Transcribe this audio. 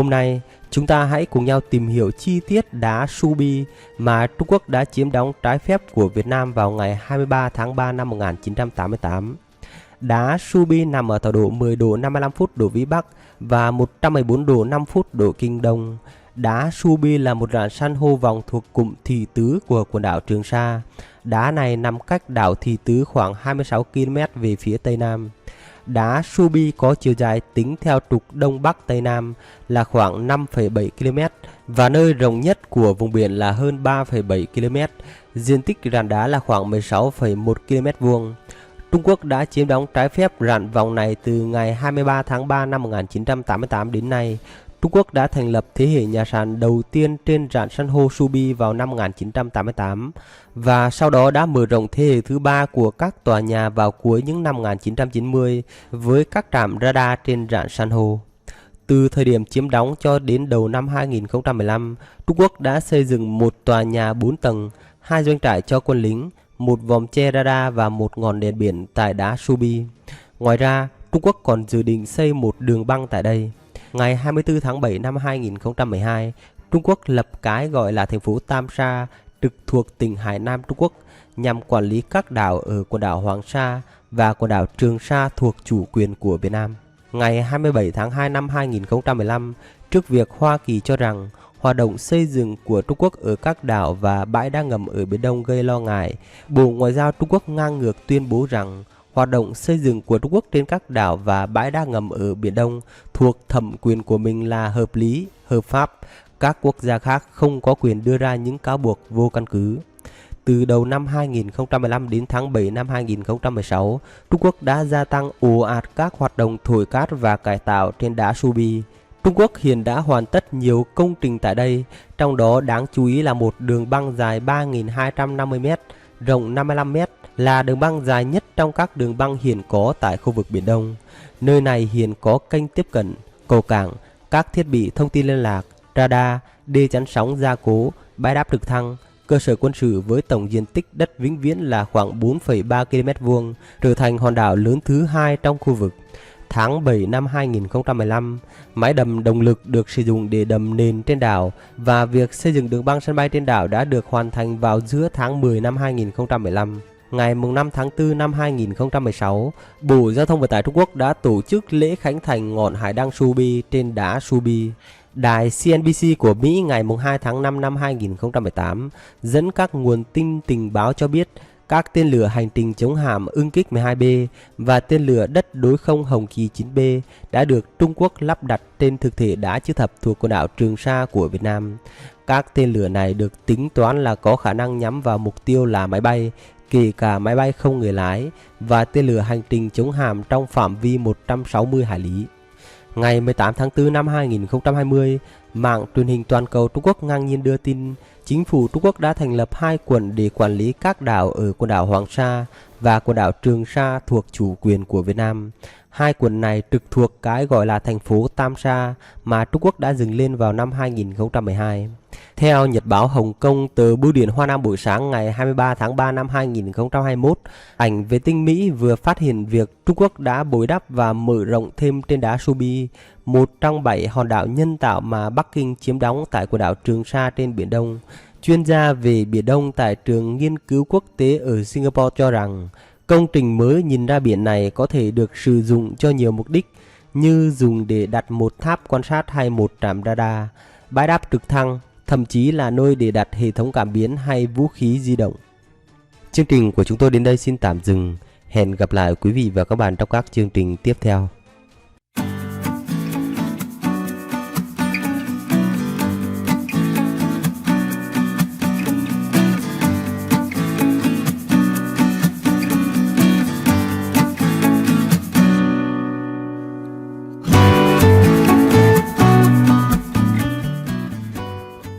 Hôm nay, chúng ta hãy cùng nhau tìm hiểu chi tiết đá Subi mà Trung Quốc đã chiếm đóng trái phép của Việt Nam vào ngày 23 tháng 3 năm 1988. Đá Subi nằm ở tọa độ 10 độ 55 phút độ Vĩ Bắc và 114 độ 5 phút độ Kinh Đông. Đá Subi là một rạn san hô vòng thuộc cụm Thị Tứ của quần đảo Trường Sa. Đá này nằm cách đảo Thị Tứ khoảng 26 km về phía Tây Nam. Đá Subi có chiều dài tính theo trục Đông Bắc Tây Nam là khoảng 5,7 km và nơi rộng nhất của vùng biển là hơn 3,7 km. Diện tích rạn đá là khoảng 16,1 km vuông. Trung Quốc đã chiếm đóng trái phép rạn vòng này từ ngày 23 tháng 3 năm 1988 đến nay. Trung Quốc đã thành lập thế hệ nhà sàn đầu tiên trên rạn san hô Subi vào năm 1988 và sau đó đã mở rộng thế hệ thứ ba của các tòa nhà vào cuối những năm 1990 với các trạm radar trên rạn san hô. Từ thời điểm chiếm đóng cho đến đầu năm 2015, Trung Quốc đã xây dựng một tòa nhà 4 tầng, 2 doanh trại cho quân lính, một vòm che radar và một ngọn đèn biển tại đá Subi. Ngoài ra, Trung Quốc còn dự định xây một đường băng tại đây. Ngày 24 tháng 7 năm 2012, Trung Quốc lập cái gọi là thành phố Tam Sa trực thuộc tỉnh Hải Nam Trung Quốc nhằm quản lý các đảo ở quần đảo Hoàng Sa và quần đảo Trường Sa thuộc chủ quyền của Việt Nam. Ngày 27 tháng 2 năm 2015, trước việc Hoa Kỳ cho rằng hoạt động xây dựng của Trung Quốc ở các đảo và bãi đá ngầm ở Biển Đông gây lo ngại, Bộ Ngoại giao Trung Quốc ngang ngược tuyên bố rằng hoạt động xây dựng của Trung Quốc trên các đảo và bãi đá ngầm ở Biển Đông thuộc thẩm quyền của mình là hợp lý, hợp pháp. Các quốc gia khác không có quyền đưa ra những cáo buộc vô căn cứ. Từ đầu năm 2015 đến tháng 7 năm 2016, Trung Quốc đã gia tăng ồ ạt các hoạt động thổi cát và cải tạo trên đá Subi. Trung Quốc hiện đã hoàn tất nhiều công trình tại đây, trong đó đáng chú ý là một đường băng dài 3.250m, rộng 55m, là đường băng dài nhất trong các đường băng hiện có tại khu vực Biển Đông. Nơi này hiện có kênh tiếp cận, cầu cảng, các thiết bị thông tin liên lạc, radar, đê chắn sóng gia cố, bãi đáp trực thăng, cơ sở quân sự với tổng diện tích đất vĩnh viễn là khoảng 4,3 km vuông, trở thành hòn đảo lớn thứ hai trong khu vực. Tháng 7 năm 2015, máy đầm động lực được sử dụng để đầm nền trên đảo và việc xây dựng đường băng sân bay trên đảo đã được hoàn thành vào giữa tháng 10 năm 2015. Ngày 5 tháng 4 năm 2016, Bộ Giao thông Vận tải Trung Quốc đã tổ chức lễ khánh thành ngọn hải đăng Subi trên đá Subi. Đài CNBC của Mỹ ngày 2 tháng 5 năm 2018 dẫn các nguồn tin tình báo cho biết các tên lửa hành trình chống hạm Ưng Kích 12B và tên lửa đất đối không Hồng Kỳ 9B đã được Trung Quốc lắp đặt trên thực thể đá chữ thập thuộc quần đảo Trường Sa của Việt Nam. Các tên lửa này được tính toán là có khả năng nhắm vào mục tiêu là máy bay, kể cả máy bay không người lái và tên lửa hành trình chống hạm trong phạm vi 160 hải lý. Ngày 18 tháng 4 năm 2020, mạng truyền hình toàn cầu Trung Quốc ngang nhiên đưa tin chính phủ Trung Quốc đã thành lập 2 quận để quản lý các đảo ở quần đảo Hoàng Sa và quần đảo Trường Sa thuộc chủ quyền của Việt Nam. 2 quận này trực thuộc cái gọi là thành phố Tam Sa mà Trung Quốc đã dừng lên vào năm 2012. Theo Nhật báo Hồng Kông, tờ Bưu điện Hoa Nam buổi sáng ngày 23 tháng 3 năm 2021, ảnh vệ tinh Mỹ vừa phát hiện việc Trung Quốc đã bồi đắp và mở rộng thêm trên đá Subi, một trong 7 hòn đảo nhân tạo mà Bắc Kinh chiếm đóng tại quần đảo Trường Sa trên Biển Đông. Chuyên gia về Biển Đông tại trường nghiên cứu quốc tế ở Singapore cho rằng công trình mới nhìn ra biển này có thể được sử dụng cho nhiều mục đích như dùng để đặt một tháp quan sát hay một trạm radar, bãi đáp trực thăng, thậm chí là nơi để đặt hệ thống cảm biến hay vũ khí di động. Chương trình của chúng tôi đến đây xin tạm dừng. Hẹn gặp lại quý vị và các bạn trong các chương trình tiếp theo.